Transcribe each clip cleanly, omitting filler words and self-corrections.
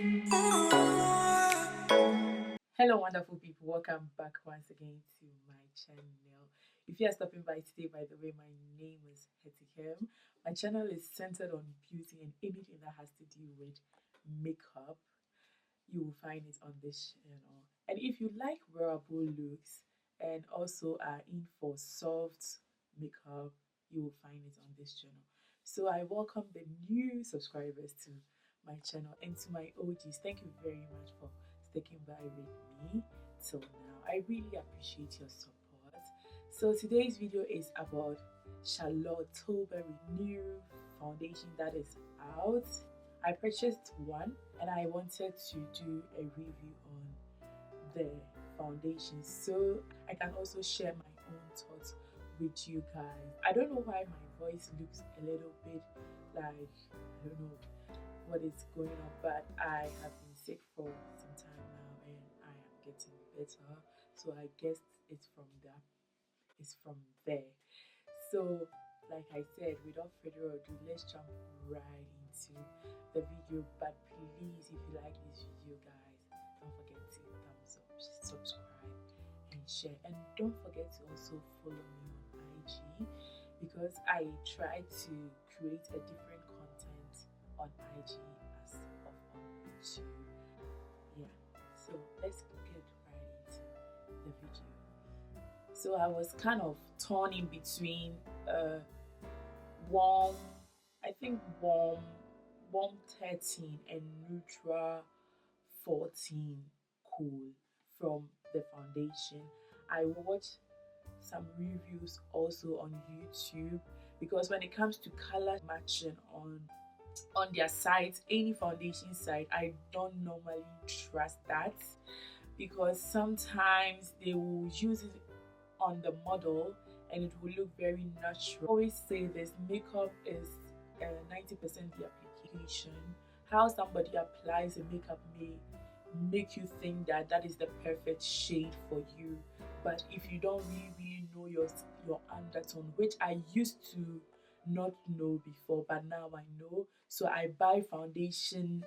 Hello wonderful people, welcome back once again to my channel. If you are stopping by today, by the way, my name is Hetty. My channel is centered on beauty and anything that has to do with makeup. You will find it on this channel. And if you like wearable looks and also are in for soft makeup, you will find it on this channel. So I welcome the new subscribers to my channel, and to my OGs, thank you very much for sticking by with me till now. I really appreciate your support. So today's video is about Charlotte Tilbury new foundation that is out. I purchased one and I wanted to do a review on the foundation so I can also share my own thoughts with you guys. I don't know why my voice looks a little bit like, I don't know what is going on, but I have been sick for some time now and I am getting better, so I guess it's from there. So like I said, without further ado, let's jump right into the video. But please, if you like this video guys, don't forget to thumbs up, subscribe and share, and don't forget to also follow me on IG, because I try to create a different content on IG as of on YouTube. Yeah, so let's get right into the video. So I was kind of torn in between warm, I think warm 13 and neutral 14 cool from the foundation. I watched some reviews also on YouTube, because when it comes to color matching on their sites, any foundation site, I don't normally trust that, because sometimes they will use it on the model and it will look very natural. I always say this, makeup is 90% the application. How somebody applies the makeup may make you think that that is the perfect shade for you, but if you don't really know your undertone, which I used to not know before, but now I know, so I buy foundation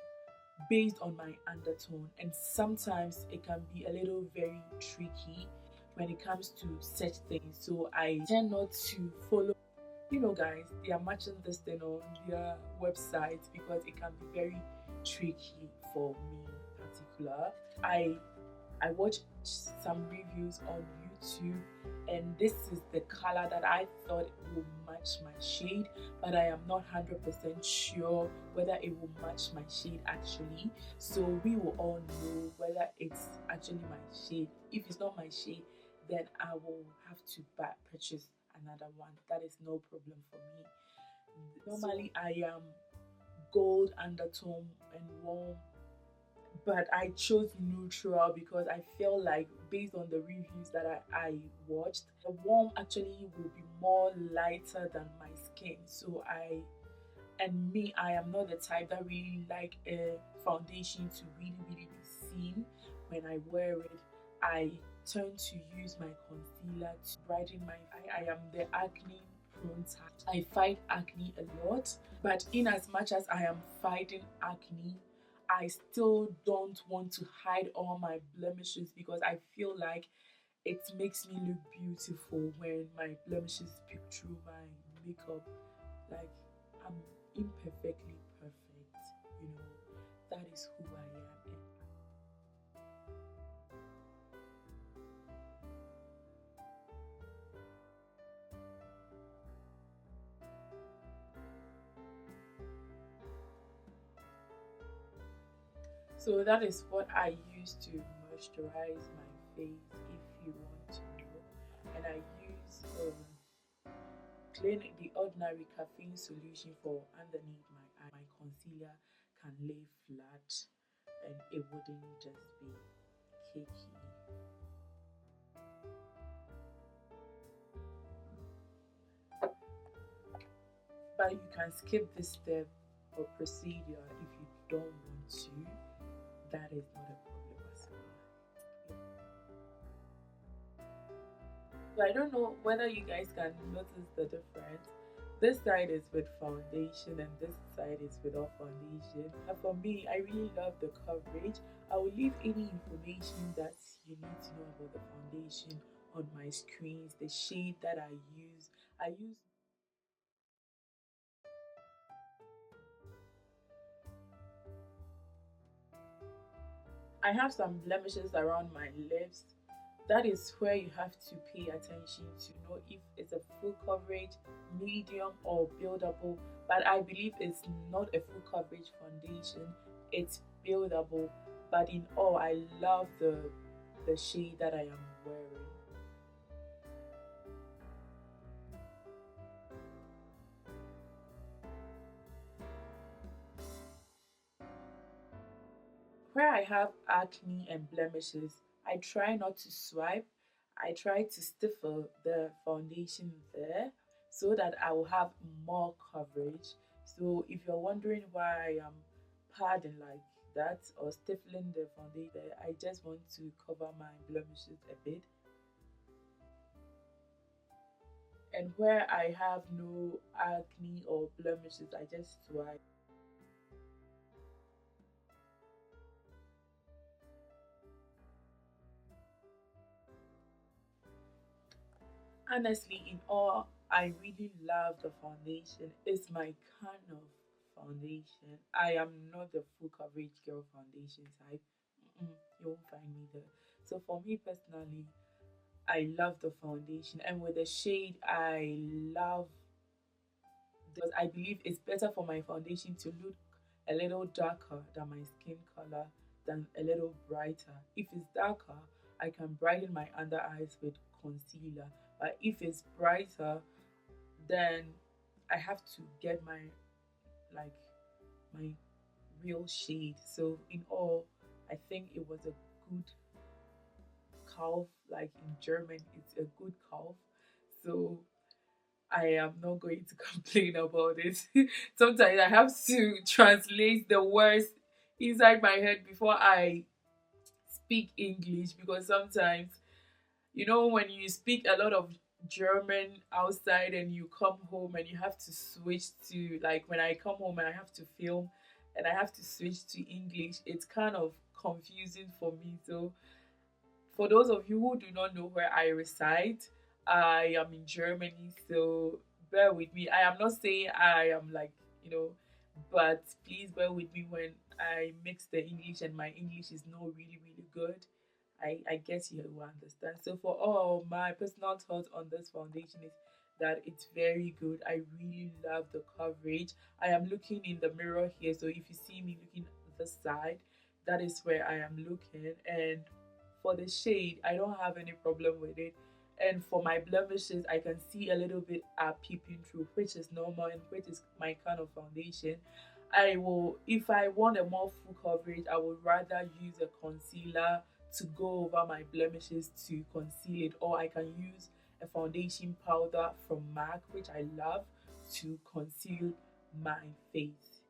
based on my undertone, and sometimes it can be a little very tricky when it comes to such things. So I tend not to follow, guys, they are matching this thing on their website, because it can be very tricky for me in particular. I watched some reviews on YouTube, and this is the color that I thought would match my shade, but I am not 100% sure whether it will match my shade actually. So we will all know whether it's actually my shade. If it's not my shade, then I will have to purchase another one. That is no problem for me. Normally I am gold undertone and warm, but I chose neutral because I feel like, based on the reviews that I watched, the warm actually will be more lighter than my skin. So I am not the type that really like a foundation to really be seen when I wear it. I tend to use my concealer to brighten my eye. I am the acne prone type. I fight acne a lot, but in as much as I am fighting acne, I still don't want to hide all my blemishes, because I feel like it makes me look beautiful when my blemishes peek through my makeup. Like, I'm imperfectly perfect, that is who I am. So that is what I use to moisturize my face, if you want to know. And I use the ordinary caffeine solution for underneath my eye. My concealer can lay flat and it wouldn't just be cakey. But you can skip this step or procedure if you don't want to. That is not a problem as well. So I don't know whether you guys can notice the difference, This side is with foundation and this side is without foundation. And for me, I really love the coverage. I will leave any information that you need to know about the foundation on my screens, the shade that I use. I have some blemishes around my lips. That is where you have to pay attention to know if it's a full coverage, medium, or buildable. But I believe it's not a full coverage foundation, it's buildable. But in all, I love the shade that I am wearing. Where I have acne and blemishes, I try not to swipe. I try to stifle the foundation there so that I will have more coverage. So if you're wondering why I am padding like that or stifling the foundation there, I just want to cover my blemishes a bit. And where I have no acne or blemishes, I just swipe. Honestly, in all, I really love the foundation. It's my kind of foundation. I am not the full coverage girl foundation type. Mm-mm, you won't find me there. So for me personally, I love the foundation, and with the shade, I love because I believe it's better for my foundation to look a little darker than my skin color than a little brighter. If it's darker, I can brighten my under eyes with concealer. But if it's brighter, then I have to get like my real shade. So in all, I think it was a good calf. Like in German, it's a good calf. So I am not going to complain about it. Sometimes I have to translate the words inside my head before I speak English because sometimes, when you speak a lot of German outside and you come home and you have to switch to, like, when I come home and I have to film and I have to switch to English, it's kind of confusing for me. So for those of you who do not know where I reside, I am in Germany, so bear with me. I am not saying I am like, you know, but please bear with me when I mix the English and my English is not really, really good. I guess you will understand. So for all my personal thoughts on this foundation is that it's very good. I really love the coverage. I am looking in the mirror here, so if you see me looking at the side, that is where I am looking. And for the shade, I don't have any problem with it. And for my blemishes, I can see a little bit are peeping through, which is normal and which is my kind of foundation. I will, if I want a more full coverage, I would rather use a concealer to go over my blemishes to conceal it, or I can use a foundation powder from MAC, which I love, to conceal my face.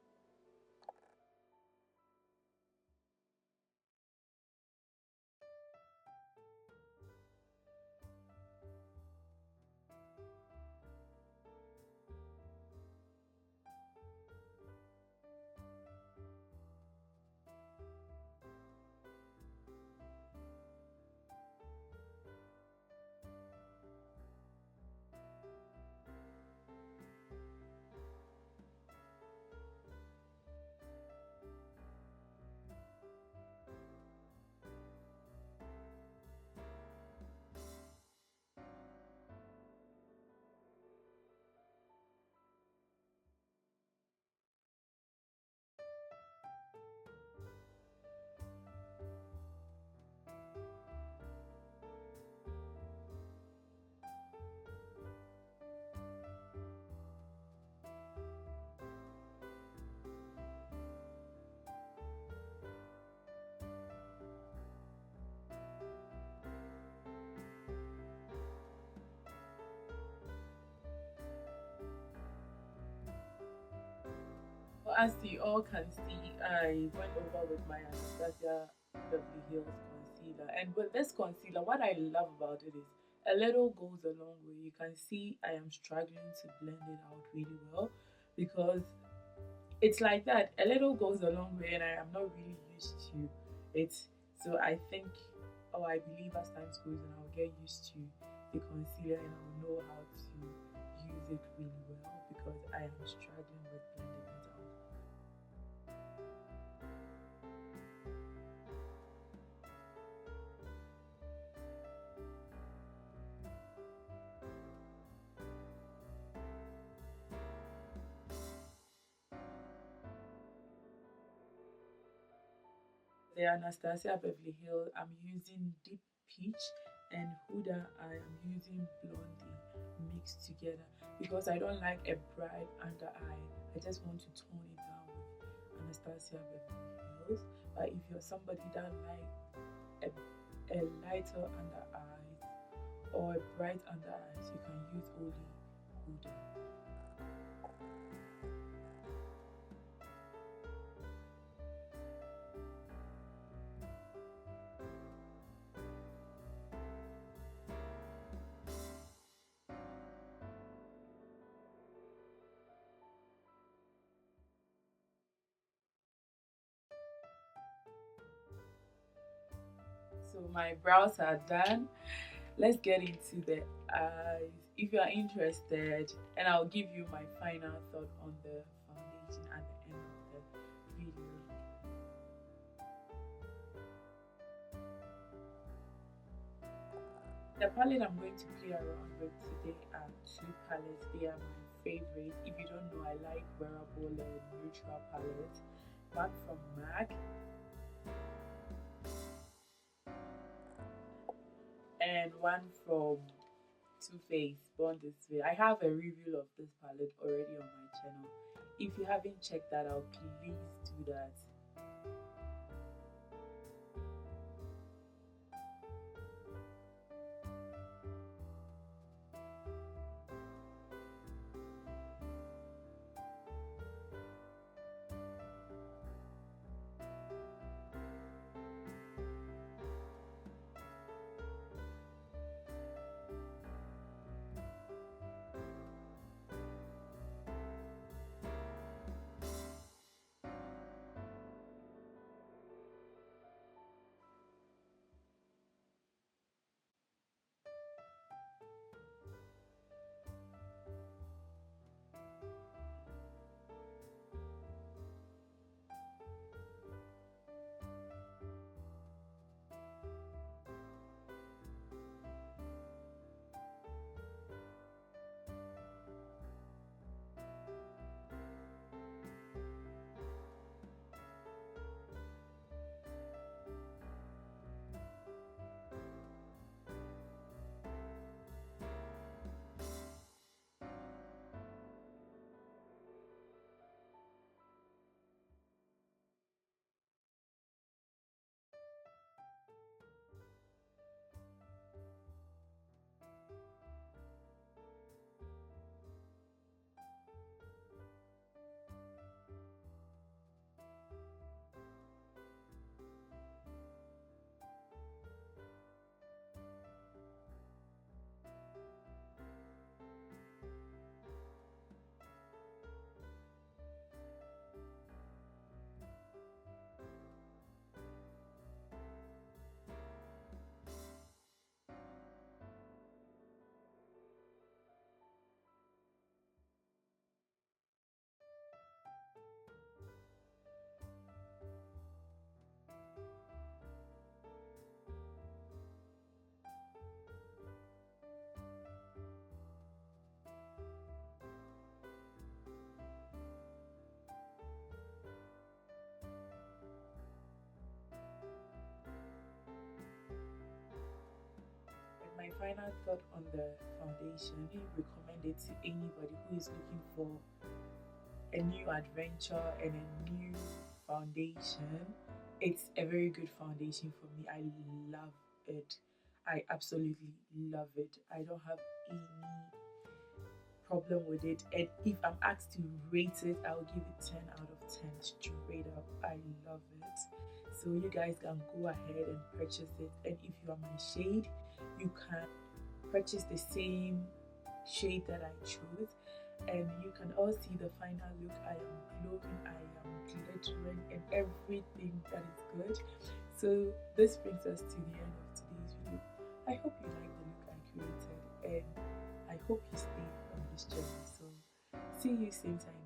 Well, as you all can see, I went over with my Anastasia Beverly Hills concealer. And with this concealer, what I love about it is A little goes a long way. You can see I am struggling to blend it out really well because it's like that. A little goes a long way, and I am not really used to it. So I think, or I believe as time goes on, I'll get used to the concealer and I'll know how to use it really well because I am struggling with blending it out. The Anastasia Beverly Hills, I'm using Deep Peach, and Huda, I am using Blondie mixed together because I don't like a bright under eye. I just want to tone it down with Anastasia Beverly Hills. But if you're somebody that like a lighter under eyes or a bright under eyes, you can use only Huda. So my brows are done. Let's get into the eyes. If you are interested, and I'll give you my final thought on the foundation at the end of the video. The palette I'm going to play around with today are two palettes. They are my favorite. If you don't know, I like wearable and neutral palettes. One from MAC and one from Too Faced, Born This Way. I have a review of this palette already on my channel. If you haven't checked that out, please do that. My final thought on the foundation, I recommend it to anybody who is looking for a new adventure and a new foundation. It's a very good foundation for me. I love it. I absolutely love it. I don't have any problem with it. And if I'm asked to rate it, I'll give it 10 out of 10 straight up. I love it. So you guys can go ahead and purchase it. And if you are my shade, you can purchased the same shade that I chose, and you can all see the final look. I am glowing, I am glittering, and everything that is good. So this brings us to the end of today's video. I hope you like the look I created, and I hope you stay on this journey. So see you same time